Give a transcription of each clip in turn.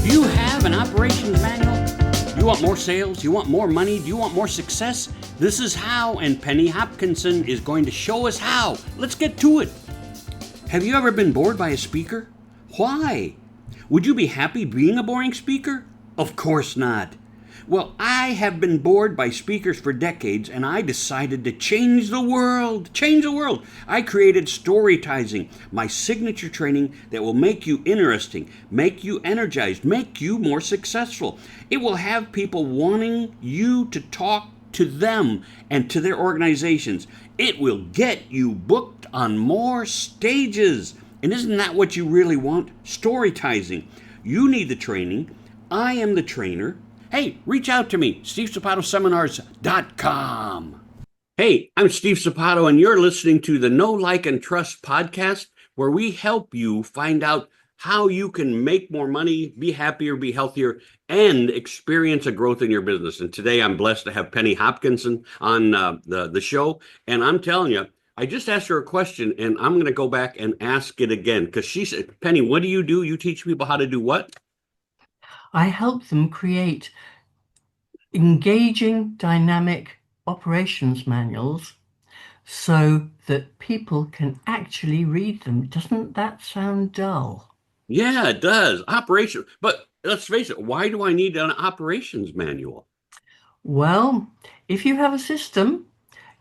Do you have an operations manual? You want more sales? You want more money? Do you want more success? This is how, and Penny Hopkinson is going to show us how. Let's get to it. Have you ever been bored by a speaker? Why? Would you be happy being a boring speaker? Of course not. Well, I have been bored by speakers for decades, and I decided to change the world. Change the world. I created Storytizing, my signature training that will make you interesting, make you energized, make you more successful. It will have people wanting you to talk to them and to their organizations. It will get you booked on more stages. And isn't that what you really want? Storytizing. You need the training. I am the trainer. Hey, reach out to me, SteveSapatoSeminars.com. Hey, I'm Steve Sapato, and you're listening to the Know, Like, and Trust podcast, where we help you find out how you can make more money, be happier, be healthier, and experience a growth in your business. And today I'm blessed to have Penny Hopkinson on the show. And I'm telling you, I just asked her a question, and I'm going to go back and ask it again, because she said, Penny, what do? You teach people how to do what? I help them create engaging, dynamic operations manuals so that people can actually read them. Doesn't that sound dull? Yeah, it does. Operation. But let's face it, why do I need an operations manual? Well, if you have a system,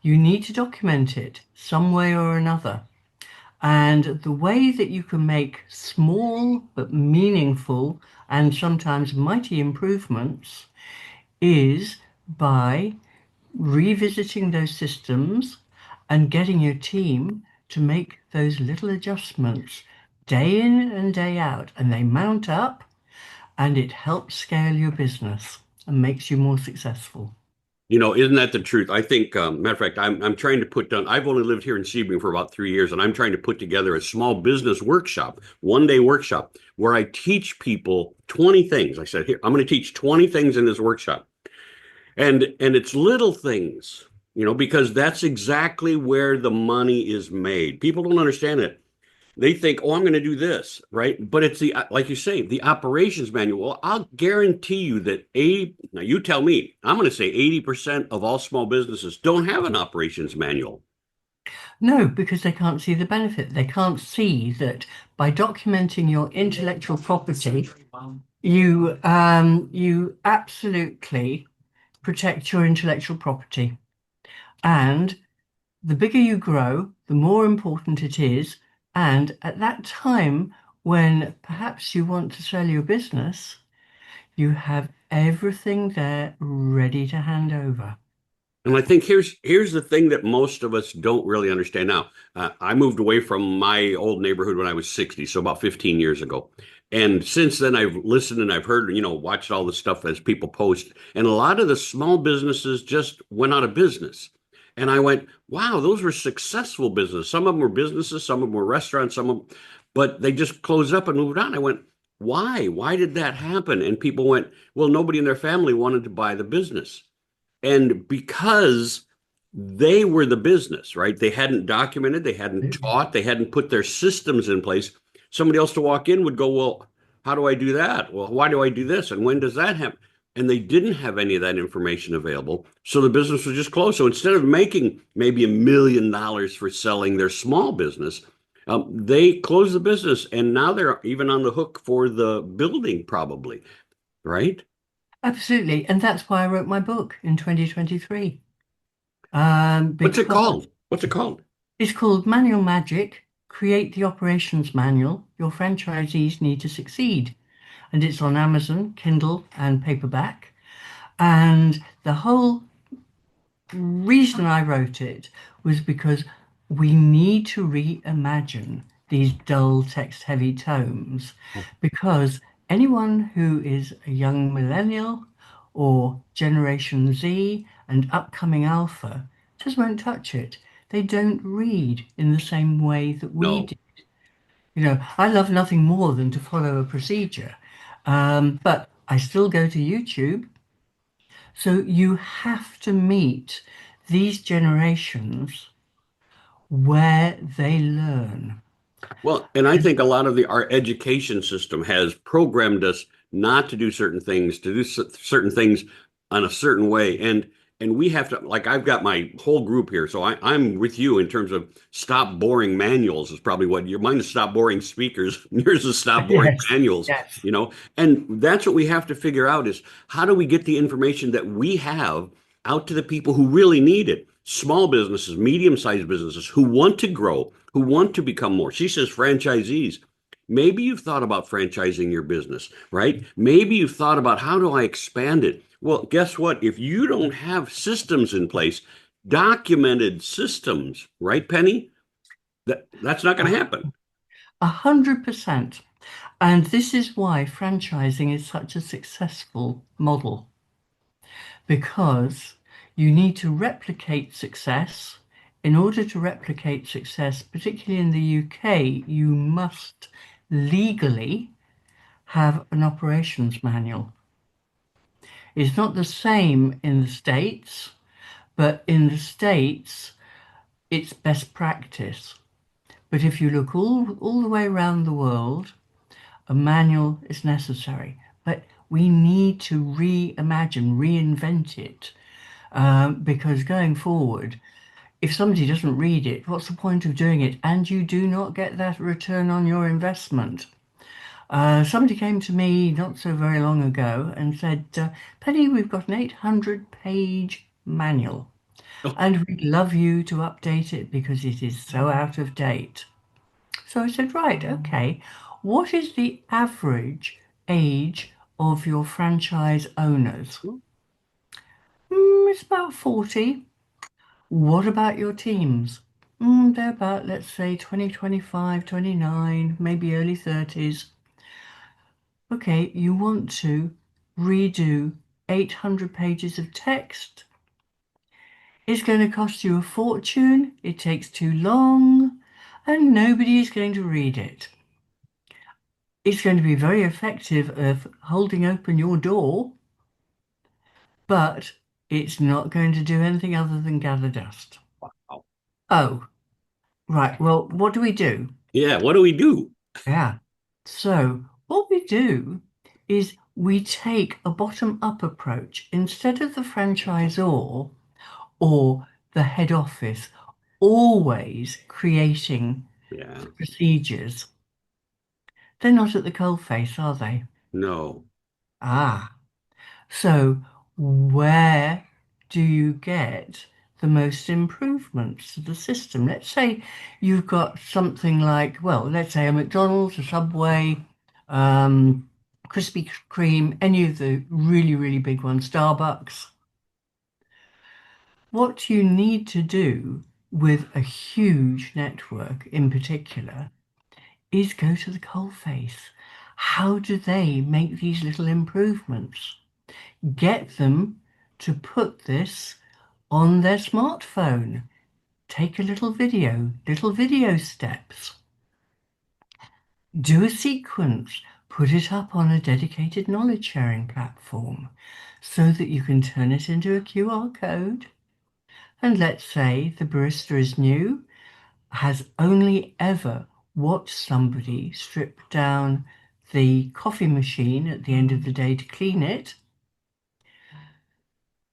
you need to document it some way or another. And the way that you can make small but meaningful and sometimes mighty improvements is by revisiting those systems and getting your team to make those little adjustments day in and day out. And they mount up and it helps scale your business and makes you more successful. You know, isn't that the truth? I think, matter of fact, I'm trying to put down, I've only lived here in Sebring for about 3 years, and I'm trying to put together a small business workshop, one-day workshop, where I teach people 20 things. I said, here, I'm going to teach 20 things in this workshop. And it's little things, because that's exactly where the money is made. People don't understand it. They think, oh, I'm going to do this, right? But it's like you say, the operations manual. I'll guarantee you that now you tell me, I'm going to say 80% of all small businesses don't have an operations manual. No, because they can't see the benefit. They can't see that by documenting your intellectual property, you absolutely protect your intellectual property. And the bigger you grow, the more important it is. And at that time, when perhaps you want to sell your business, you have everything there ready to hand over. And I think here's the thing that most of us don't really understand now. I moved away from my old neighborhood when I was 60, so about 15 years ago. And since then, I've listened and I've heard, watched all the stuff as people post. And a lot of the small businesses just went out of business. And I went, wow, those were successful businesses. Some of them were businesses, some of them were restaurants, but they just closed up and moved on. I went, why? Why did that happen? And people went, well, nobody in their family wanted to buy the business. And because they were the business, right? They hadn't documented, they hadn't taught, they hadn't put their systems in place. Somebody else to walk in would go, well, how do I do that? Well, why do I do this? And when does that happen? And they didn't have any of that information available. So the business was just closed. So instead of making maybe $1 million for selling their small business, they closed the business. And now they're even on the hook for the building, probably, right? Absolutely. And that's why I wrote my book in 2023. What's it Because called? What's it called? it's called Manual Magic, Create the Operations Manual Your Franchisees Need to Succeed. And it's on Amazon, Kindle, and paperback. And the whole reason I wrote it was because we need to reimagine these dull text-heavy tomes, because anyone who is a young millennial or Generation Z and upcoming Alpha just won't touch it. They don't read in the same way that we No. do. I love nothing more than to follow a procedure, but I still go to YouTube. So you have to meet these generations where they learn. Well, and I think a lot of our education system has programmed us not to do certain things, to do certain things on a certain way. And we have to, like, I've got my whole group here. So I'm with you in terms of stop boring manuals is probably what your mine is stop boring speakers. Yours is stop boring Yes, manuals, yes. and that's what we have to figure out is how do we get the information that we have out to the people who really need it? Small businesses, medium-sized businesses who want to grow, who want to become more. She says franchisees. Maybe you've thought about franchising your business, right? Maybe you've thought about how do I expand it? Well, guess what? If you don't have systems in place, documented systems, right, Penny? That's not going to happen. 100%. And this is why franchising is such a successful model, because you need to replicate success. In order to replicate success, particularly in the UK, you must legally have an operations manual. It's not the same in the States, but in the States, it's best practice. But if you look all the way around the world, a manual is necessary. But we need to reimagine, reinvent it, because going forward, if somebody doesn't read it, what's the point of doing it? And you do not get that return on your investment. Somebody came to me not so very long ago and said, Penny, we've got an 800-page manual and we'd love you to update it because it is so out of date. So I said, right, okay. What is the average age of your franchise owners? It's about 40. What about your teams? They're about, let's say, 20, 25, 29, maybe early 30s. Okay, you want to redo 800 pages of text. It's going to cost you a fortune. It takes too long, and nobody is going to read it. It's going to be very effective of holding open your door, but it's not going to do anything other than gather dust. Wow. Oh, right. Well, what do we do? Yeah, what do we do? Yeah. So what we do is we take a bottom-up approach instead of the franchisor or the head office always creating Yeah, procedures. They're not at the coalface, are they? no. Ah, so where do you get the most improvements to the system? Let's say you've got something like, well, let's say a McDonald's, a Subway, um, Krispy Kreme, any of the really, really big ones, Starbucks. What you need to do with a huge network in particular is go to the coalface. How do they make these little improvements? Get them to put this on their smartphone. Take a little video steps. Do a sequence. Put it up on a dedicated knowledge sharing platform so that you can turn it into a QR code. And let's say the barista is new, has only ever watched somebody strip down the coffee machine at the end of the day to clean it.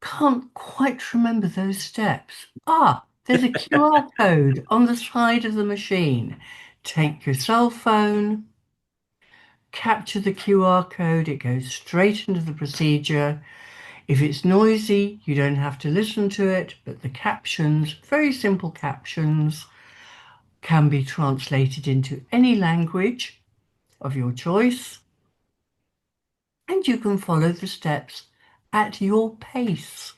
Can't quite remember those steps. Ah, there's a QR code on the side of the machine. Take your cell phone, capture the QR code, it goes straight into the procedure. If it's noisy, you don't have to listen to it, but the captions, very simple captions, can be translated into any language of your choice, and you can follow the steps at your pace.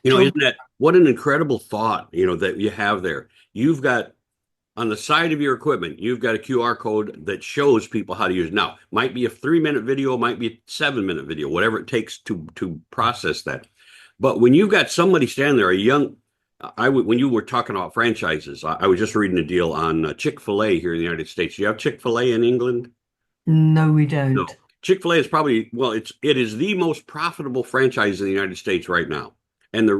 Isn't Job. that what an incredible thought, that you have there? You've got on the side of your equipment, you've got a QR code that shows people how to use it. Now, might be a 3-minute video, might be a 7-minute video, whatever it takes to process that. But when you've got somebody standing there, a young, when you were talking about franchises, I was just reading a deal on Chick-fil-A here in the United States. Do you have Chick-fil-A in England? No, we No. don't. Chick-fil-A is probably, well, it is the most profitable franchise in the United States right now. And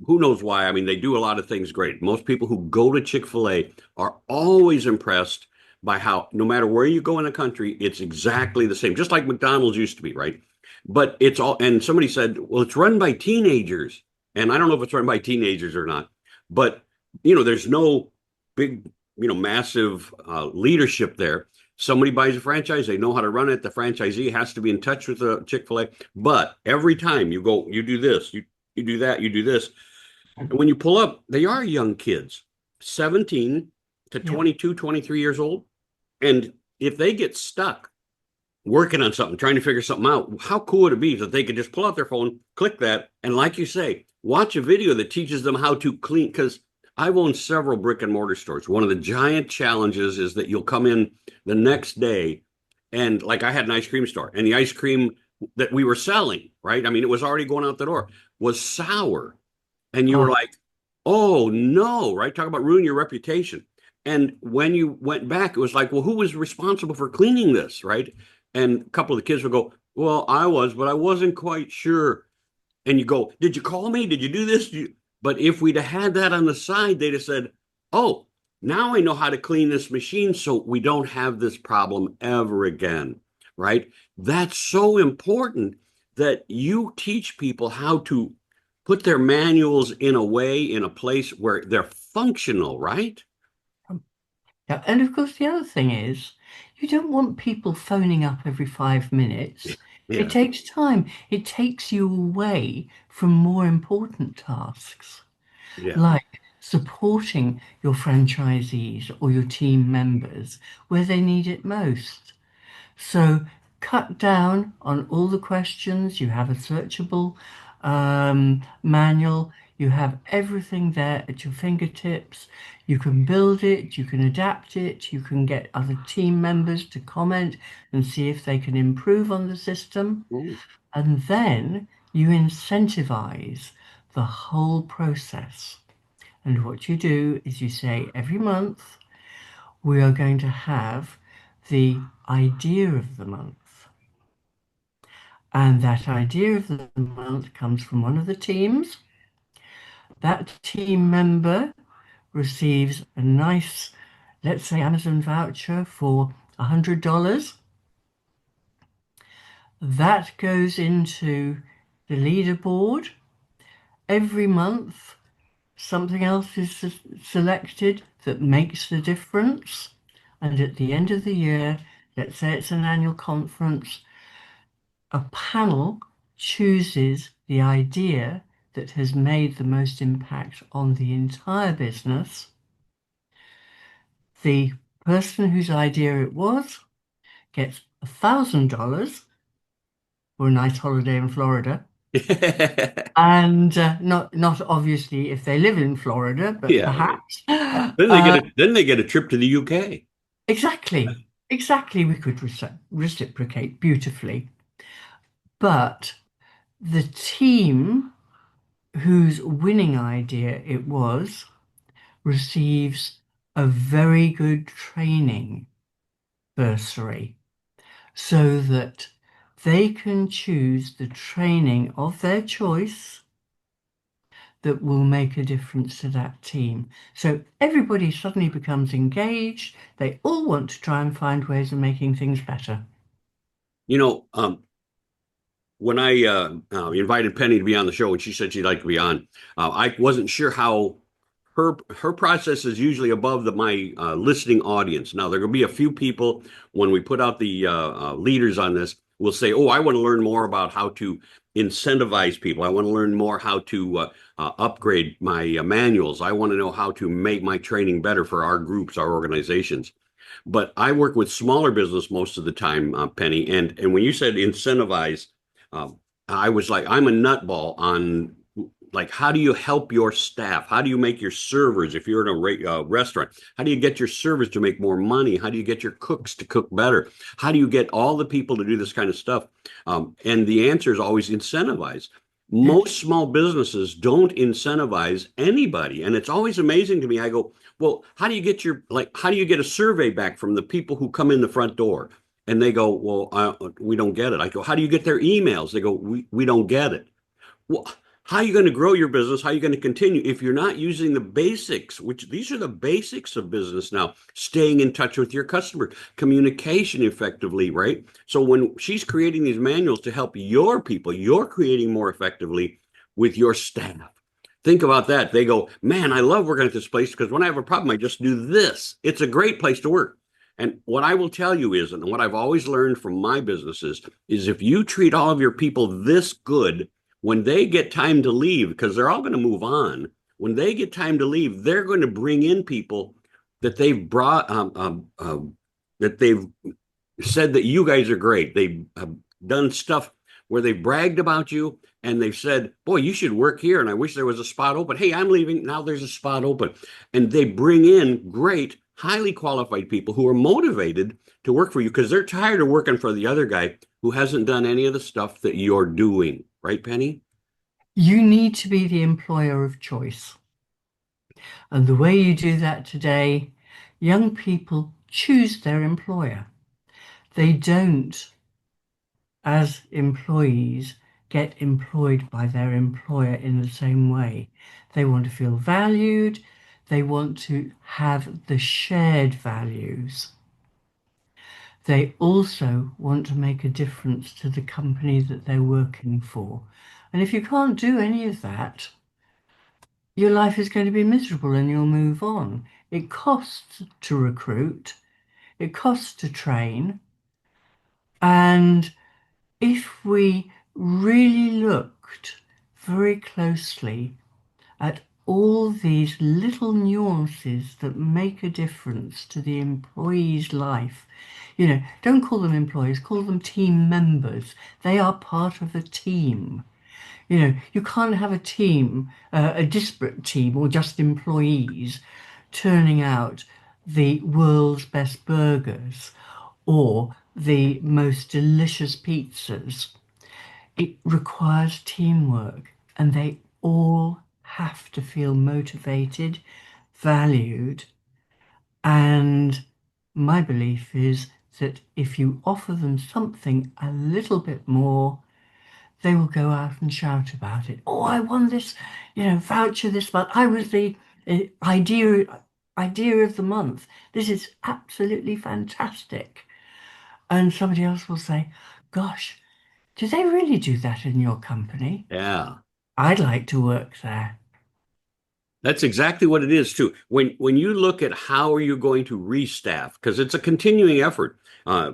who knows why? I mean, they do a lot of things great. Most people who go to Chick-fil-A are always impressed by how no matter where you go in the country, it's exactly the same, just like McDonald's used to be, right? But it's all, and somebody said, well, it's run by teenagers. And I don't know if it's run by teenagers or not, but there's no big, massive leadership there. Somebody buys a franchise, they know how to run it. The franchisee has to be in touch with the Chick-fil-A. But every time you go, you do this, you do that, you do this. And when you pull up, they are young kids, 17 to Yeah. 22, 23 years old. And if they get stuck working on something, trying to figure something out, how cool would it be that they could just pull out their phone, click that, and like you say, watch a video that teaches them how to clean? Because I've owned several brick and mortar stores. One of the giant challenges is that you'll come in the next day and like I had an ice cream store, and the ice cream that we were selling, right? I mean, it was already going out the door, was sour. And you were Oh, like, oh no, right? Talk about ruining your reputation. And when you went back, it was like, well, who was responsible for cleaning this, right? And a couple of the kids would go, well, I was, but I wasn't quite sure. And you go, did you call me? Did you do this? But if we'd have had that on the side, they'd have said, oh, now I know how to clean this machine so we don't have this problem ever again, right? That's so important that you teach people how to put their manuals in a way, in a place where they're functional, right? yeah. And of course, the other thing is, you don't want people phoning up every 5 minutes. It Yeah. takes time. It takes you away from more important tasks, Yeah. like supporting your franchisees or your team members where they need it most. So cut down on all the questions. You have a searchable manual. You have everything there at your fingertips. You can build it, you can adapt it, you can get other team members to comment and see if they can improve on the system. Ooh. And then you incentivize the whole process. And what you do is you say every month, we are going to have the idea of the month. And that idea of the month comes from one of the teams. That team member receives a nice, let's say, Amazon voucher for $100. That goes into the leaderboard. Every month, something else is selected that makes the difference. And at the end of the year, let's say it's an annual conference, a panel chooses the idea that has made the most impact on the entire business. The person whose idea it was gets $1,000 for a nice holiday in Florida. And not obviously if they live in Florida, but Yeah. perhaps. Then they get a trip to the UK. Exactly. We could reciprocate beautifully. But the team whose winning idea it was receives a very good training bursary so that they can choose the training of their choice that will make a difference to that team. So everybody suddenly becomes engaged. They all want to try and find ways of making things better. You know, when I invited Penny to be on the show, and she said she'd like to be on, I wasn't sure how her process is usually above my listening audience. Now there are going to be a few people when we put out the leaders on this will say, "Oh, I want to learn more about how to incentivize people. I want to learn more how to upgrade my manuals. I want to know how to make my training better for our groups, our organizations." But I work with smaller business most of the time, Penny. And when you said incentivize, I was like, I'm a nutball on like how do you help your staff? How do you make your servers if you're in a restaurant? How do you get your servers to make more money? How do you get your cooks to cook better? How do you get all the people to do this kind of stuff? And the answer is always incentivize. Most small businesses don't incentivize anybody, and it's always amazing to me. I go, well, how do you get how do you get a survey back from the people who come in the front door? And they go, well, we don't get it. I go, how do you get their emails? They go, we don't get it. Well, How are you going to grow your business? How are you going to continue if you're not using the basics, which these are the basics of business now, staying in touch with your customer, communication effectively, right? So when she's creating these manuals to help your people, you're creating more effectively with your staff. Think about that. They go, man, I love working at this place because when I have a problem, I just do this. It's a great place to work. And what I will tell you is, and what I've always learned from my businesses, is if you treat all of your people this good, when they get time to leave, because they're all going to move on, when they get time to leave, they're going to bring in people that they've brought, that they've said that you guys are great. They've done stuff where they've bragged about you and they've said, boy, you should work here. And I wish there was a spot open. Hey, I'm leaving. Now there's a spot open. And they bring in great, highly qualified people who are motivated to work for you because they're tired of working for the other guy who hasn't done any of the stuff that you're doing. Right, Penny? You need to be the employer of choice. And the way you do that today, young people choose their employer. They don't, as employees, get employed by their employer in the same way. They want to feel valued. They want to have the shared values. They also want to make a difference to the company that they're working for. And if you can't do any of that, your life is going to be miserable and you'll move on. It costs to recruit, it costs to train. And if we really looked very closely at all these little nuances that make a difference to the employee's life, don't call them employees, call them team members. They are part of a team. You can't have a team, a disparate team, or just employees turning out the world's best burgers or the most delicious pizzas. It requires teamwork, and they all have to feel motivated, valued, and my belief is that if you offer them something a little bit more, they will go out and shout about it. Oh, I won this, voucher this month. I was the uh, idea of the month. This is absolutely fantastic. And somebody else will say, gosh, do they really do that in your company? Yeah. I'd like to work there. That's exactly what it is too. When you look at how are you going to restaff, because it's a continuing effort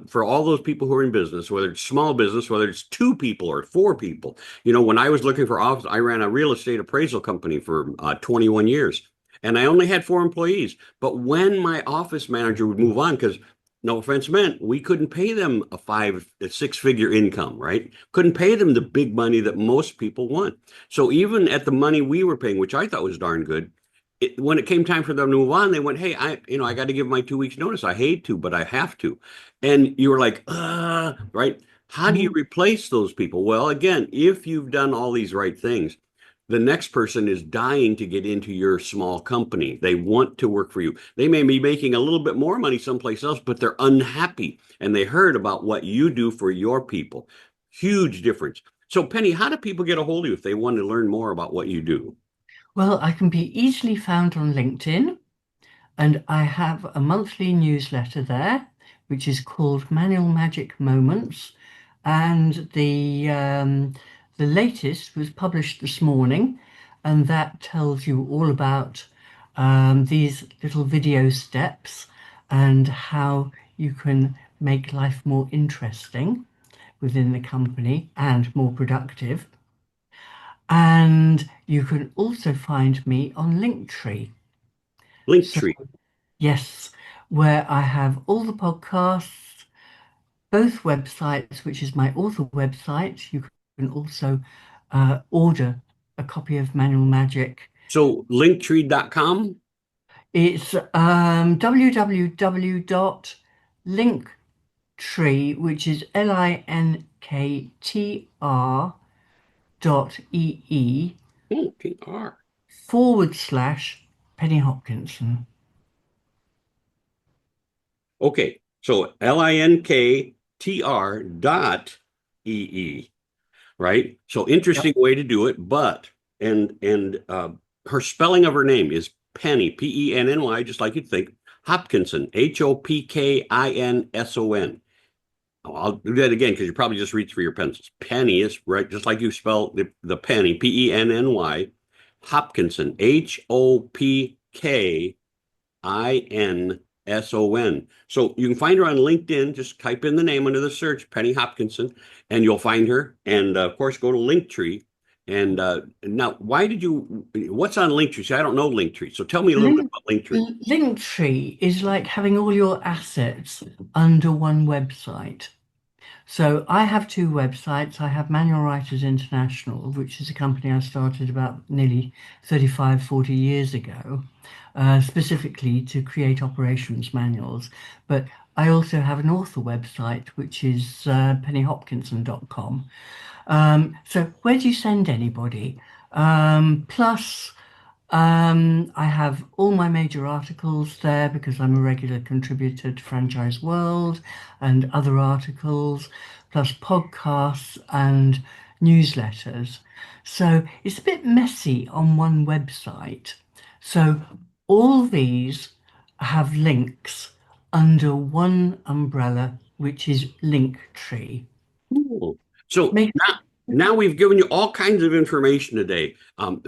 for all those people who are in business, whether it's small business, whether it's two people or four people. When I was looking for office, I ran a real estate appraisal company for 21 years, and I only had four employees. But when my office manager would move on, because no offense meant, we couldn't pay them a six-figure income, right? Couldn't pay them the big money that most people want. So even at the money we were paying, which I thought was darn good, when it came time for them to move on, they went, "Hey, I got to give my 2 weeks notice. I hate to, but I have to." And you were like, right? How do you Mhm. replace those people? Well, again, if you've done all these right things, the next person is dying to get into your small company. They want to work for you. They may be making a little bit more money someplace else, but they're unhappy and they heard about what you do for your people. Huge difference. So, Penny, how do people get a hold of you if they want to learn more about what you do? Well, I can be easily found on LinkedIn, and I have a monthly newsletter there, which is called Manual Magic Moments. And the latest was published this morning, and that tells you all about these little video steps and how you can make life more interesting within the company and more productive. And you can also find me on Linktree. So, Linktree. yes, where I have all the podcasts, both websites, which is my author website. You can also order a copy of Manual Magic. So, linktree.com. It's www.linktree, which is linktr.ee Oh, TR. / Penny Hopkinson. Okay. So, linktr dot ee, right? So, Yep. interesting way to do it, but and her spelling of her name is Penny, Penny, just like you'd think. Hopkinson, Hopkinson. I'll do that again because you probably just reached for your pencils. Penny is right, just like you spell the penny, Penny. Hopkinson, Hopkinson. So you can find her on LinkedIn. Just type in the name under the search, Penny Hopkinson, and you'll find her. And of course, go to Linktree. And now, what's on Linktree? See, I don't know Linktree. So tell me a little bit Link, about Linktree. Linktree is like having all your assets under one website. So I have two websites. I have Manual Writers International, which is a company I started about nearly 35, 40 years ago, specifically to create operations manuals. But I also have an author website, which is pennyhopkinson.com. So where do you send anybody? Plus, I have all my major articles there because I'm a regular contributor to Franchise World and other articles, plus podcasts and newsletters. So it's a bit messy on one website. So all these have links under one umbrella, which is Linktree. Cool. So Make now we've given you all kinds of information today.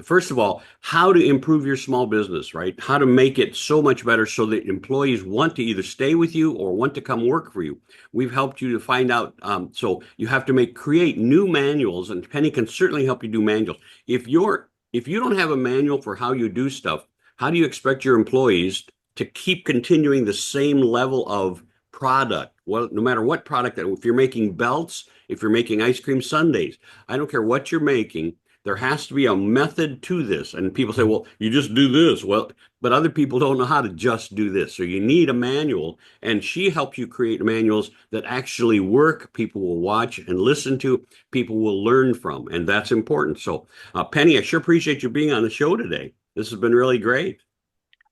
First of all, how to improve your small business, right? How to make it so much better so that employees want to either stay with you or want to come work for you. We've helped you to find out. So you have to create new manuals, and Penny can certainly help you do manuals. If you don't have a manual for how you do stuff, how do you expect your employees to keep continuing the same level of product? Well, no matter what product, if you're making belts, if you're making ice cream sundaes, I don't care what you're making, there has to be a method to this. And people say, well, you just do this. Well, but other people don't know how to just do this. So you need a manual. And she helps you create manuals that actually work, people will watch and listen to, people will learn from. And that's important. So, Penny, I sure appreciate you being on the show today. This has been really great.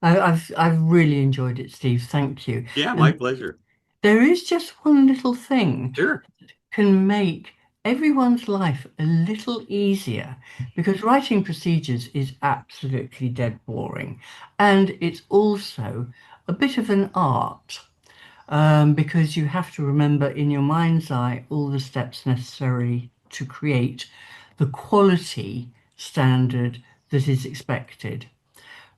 I've really enjoyed it, Steve. Thank you. Yeah, my And pleasure. there is just one little thing Sure. can make everyone's life a little easier because writing procedures is absolutely dead boring. And it's also a bit of an art because you have to remember in your mind's eye all the steps necessary to create the quality standard that is expected.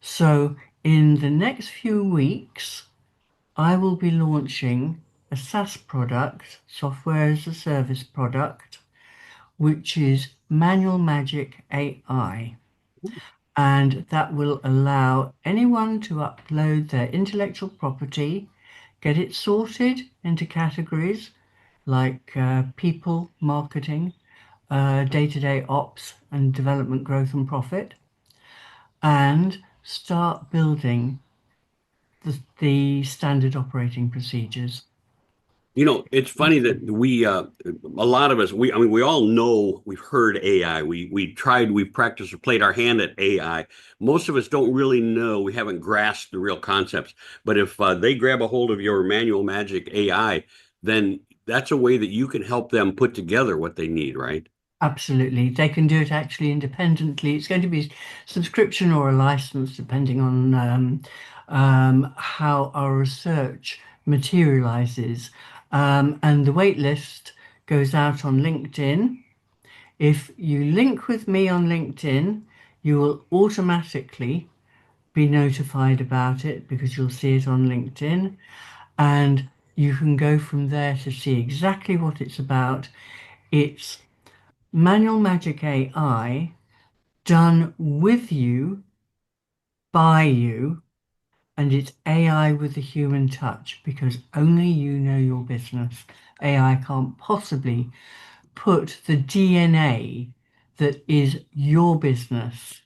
So in the next few weeks, I will be launching a SaaS product, software as a service product, which is Manual Magic AI. And that will allow anyone to upload their intellectual property, get it sorted into categories like people, marketing, day-to-day ops, and development, growth, and profit, and start building the standard operating procedures. It's funny that a lot of us, I mean, we all know we've heard AI. We've practiced or played our hand at AI. Most of us don't really know. We haven't grasped the real concepts. But if they grab a hold of your Manual Magic AI, then that's a way that you can help them put together what they need, right? Absolutely. They can do it actually independently. It's going to be subscription or a license, depending on how our research materializes. And the wait list goes out on LinkedIn. If you link with me on LinkedIn, you will automatically be notified about it because you'll see it on LinkedIn. And you can go from there to see exactly what it's about. It's Manual Magic AI done with you, by you, and it's AI with a human touch because only you know your business. AI can't possibly put the DNA that is your business.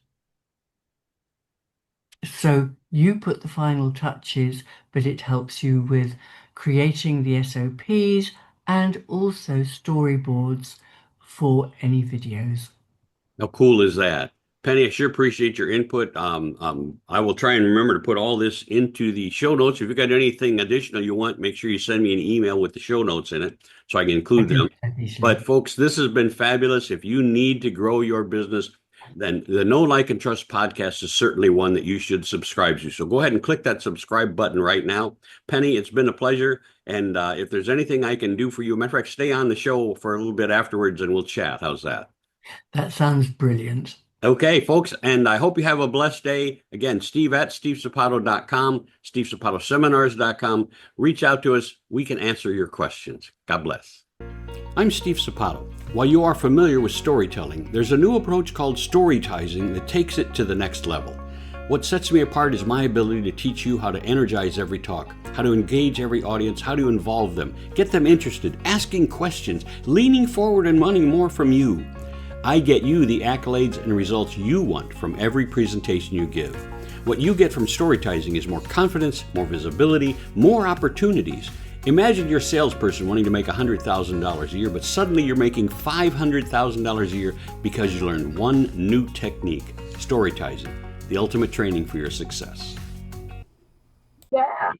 So you put the final touches, but it helps you with creating the SOPs and also storyboards for any videos. How cool is that? Penny, I sure appreciate your input. I will try and remember to put all this into the show notes. If you got anything additional you want, make sure you send me an email with the show notes in it so I can I include can do them. that easily. But folks, this has been fabulous. If you need to grow your business, then the Know, Like, and Trust podcast is certainly one that you should subscribe to. So go ahead and click that subscribe button right now. Penny, it's been a pleasure. And if there's anything I can do for you, matter of fact, stay on the show for a little bit afterwards and we'll chat. How's that? That sounds brilliant. Okay, folks, and I hope you have a blessed day. Again, Steve at stevesapato.com, stevesapatoseminars.com. Reach out to us. We can answer your questions. God bless. I'm Steve Sapato. While you are familiar with storytelling, there's a new approach called storytizing that takes it to the next level. What sets me apart is my ability to teach you how to energize every talk, how to engage every audience, how to involve them, get them interested, asking questions, leaning forward and wanting more from you. I get you the accolades and results you want from every presentation you give. What you get from storytizing is more confidence, more visibility, more opportunities. Imagine you're a salesperson wanting to make $100,000 a year, but suddenly you're making $500,000 a year because you learned one new technique, storytizing, the ultimate training for your success. Yeah.